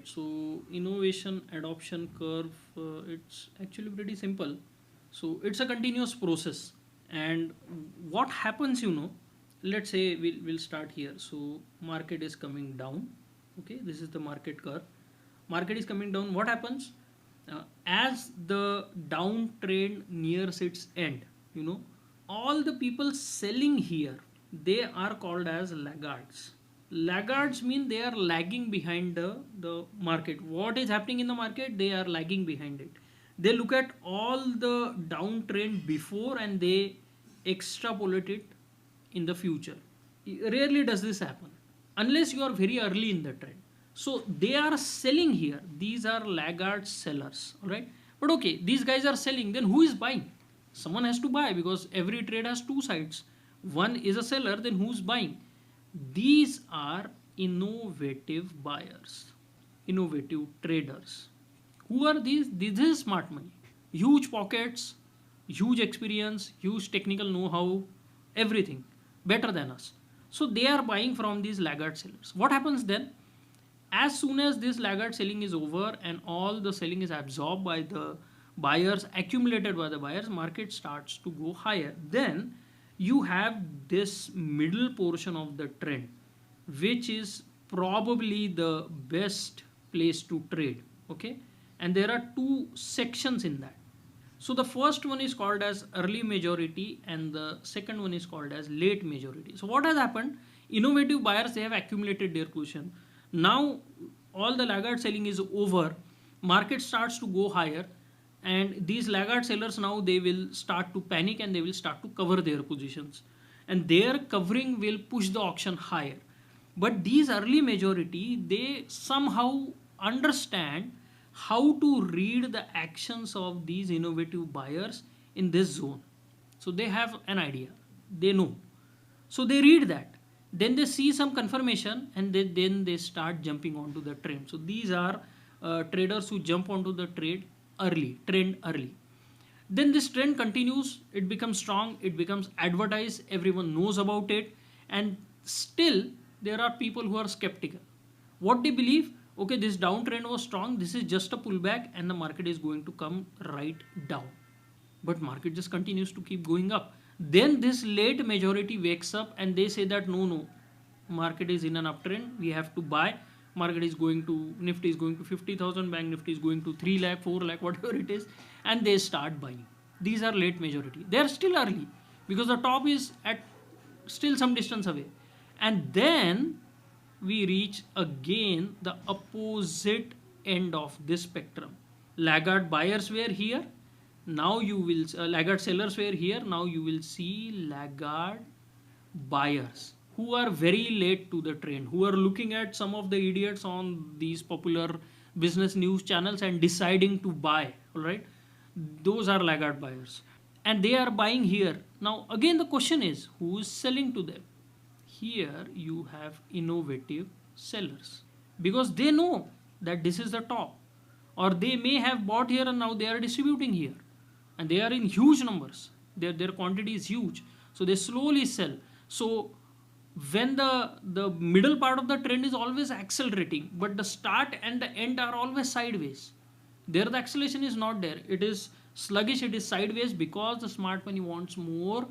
So innovation adoption curve, it's actually pretty simple. So it's a continuous process. And what happens, let's say we'll start here. So market is coming down. Okay, this is the market curve. Market is coming down. What happens? As the downtrend nears its end, you know, all the people selling here, they are called as laggards. Laggards mean they are lagging behind the market. What is happening in the market? They are lagging behind it. They look at all the downtrend before and they extrapolate it in the future. Rarely does this happen unless you are very early in the trend. So they are selling here. These are laggard sellers, all right? But okay, these guys are selling. Then who is buying? Someone has to buy because every trade has two sides. One is a seller, then who's buying? These are innovative buyers, innovative traders. Who are these? This is smart money. Huge pockets, huge experience, huge technical know-how, everything better than us. So they are buying from these laggard sellers. What happens then? As soon as this laggard selling is over and all the selling is absorbed by the buyers, accumulated by the buyers, market starts to go higher. Then you have this middle portion of the trend, which is probably the best place to trade. Okay, and there are two sections in that. So the first one is called as early majority and the second one is called as late majority. So what has happened? Innovative buyers, they have accumulated their position. Now all the laggard selling is over. Market starts to go higher and these laggard sellers, now they will start to panic and they will start to cover their positions. And their covering will push the auction higher. But these early majority, they somehow understand how to read the actions of these innovative buyers in this zone. So they have an idea, they know. So they read that, then they see some confirmation and then they start jumping onto the trend. So these are traders who jump onto the trend early. Then this trend continues, it becomes strong, it becomes advertised, everyone knows about it, and still there are people who are skeptical. What they believe? Okay, this downtrend was strong, this is just a pullback and the market is going to come right down. But market just continues to keep going up. Then this late majority wakes up and they say that no, market is in an uptrend, we have to buy. Market is going to, Nifty is going to 50,000, Bank Nifty is going to 3 lakh, 4 lakh, whatever it is, and they start buying. These are late majority. They are still early because the top is at still some distance away. And then we reach again the opposite end of this spectrum. Laggard buyers were here. Now you will, laggard sellers were here. Now you will see laggard buyers who are very late to the trend, who are looking at some of the idiots on these popular business news channels and deciding to buy, all right? Those are laggard buyers. And they are buying here. Now, again, the question is, who is selling to them? Here you have innovative sellers because they know that this is the top, or they may have bought here and now they are distributing here and they are in huge numbers. Their quantity is huge. So they slowly sell. So when the middle part of the trend is always accelerating, but the start and the end are always sideways. There the acceleration is not there. It is sluggish, it is sideways because the smart money wants more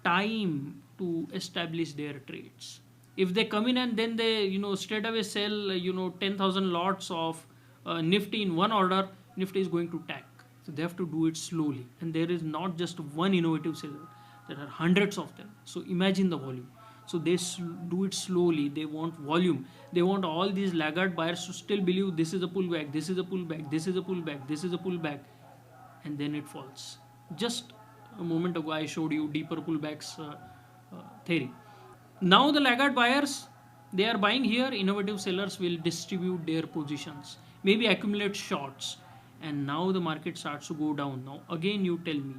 time to establish their trades. If they come in and then they straight away sell 10,000 lots of Nifty in one order, Nifty is going to tank. So they have to do it slowly. And there is not just one innovative seller. There are hundreds of them. So imagine the volume. So they do it slowly. They want volume. They want all these laggard buyers to still believe this is a pullback, this is a pullback, this is a pullback, this is a pullback. And then it falls. Just a moment ago I showed you deeper pullbacks theory. Now the laggard buyers, they are buying here. Innovative sellers will distribute their positions, maybe accumulate shorts, and now the market starts to go down. Now again you tell me,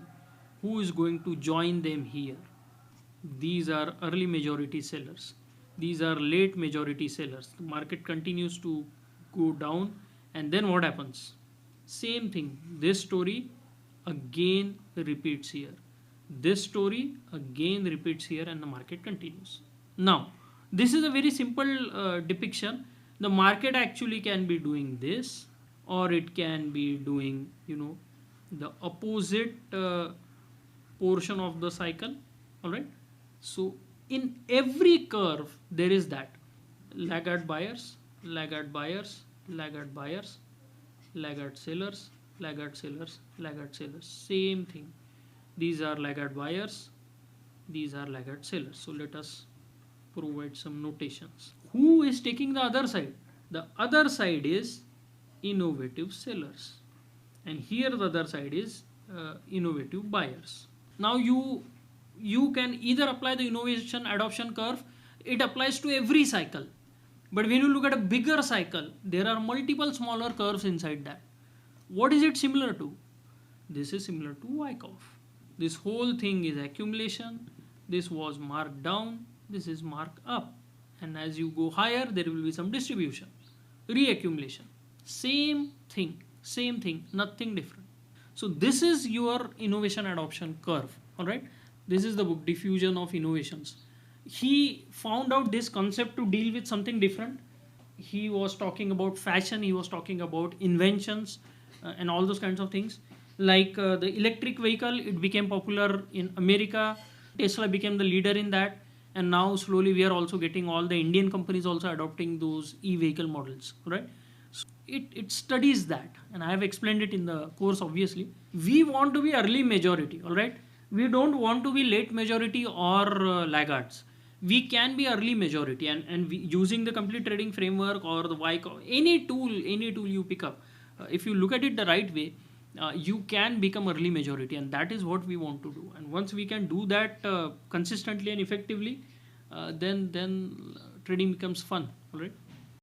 who is going to join them here? These are early majority sellers. These are late majority sellers. The market continues to go down, and then what happens? Same thing. This story again repeats here. This story again repeats here, and the market continues. Now, this is a very simple depiction. the market actually can be doing this, or it can be doing, the opposite portion of the cycle. All right. So in every curve there is that laggard buyers, laggard buyers, laggard buyers, laggard sellers, laggard sellers, laggard sellers, same thing. These are laggard buyers, these are laggard sellers. So let us provide some notations. Who is taking the other side? The other side is innovative sellers, and here the other side is innovative buyers. Now you can either apply the innovation adoption curve. It applies to every cycle, but when you look at a bigger cycle, there are multiple smaller curves inside that. What is it similar to? This is similar to Wyckoff. This whole thing is accumulation. This was marked down, this is marked up, and as you go higher there will be some distribution, reaccumulation, same thing, nothing different. So this is your innovation adoption curve. All right. This is the book Diffusion of Innovations. He found out this concept to deal with something different. He was talking about fashion, he was talking about inventions, and all those kinds of things. Like the electric vehicle, it became popular in America. Tesla became the leader in that, and now slowly we are also getting all the Indian companies also adopting those e-vehicle models, right? So it studies that, and I have explained it in the course. Obviously, we want to be early majority, all right? We don't want to be late majority or laggards. We can be early majority, and using the complete trading framework or the any tool you pick up, if you look at it the right way, you can become early majority, and that is what we want to do. And once we can do that consistently and effectively, then trading becomes fun. All right.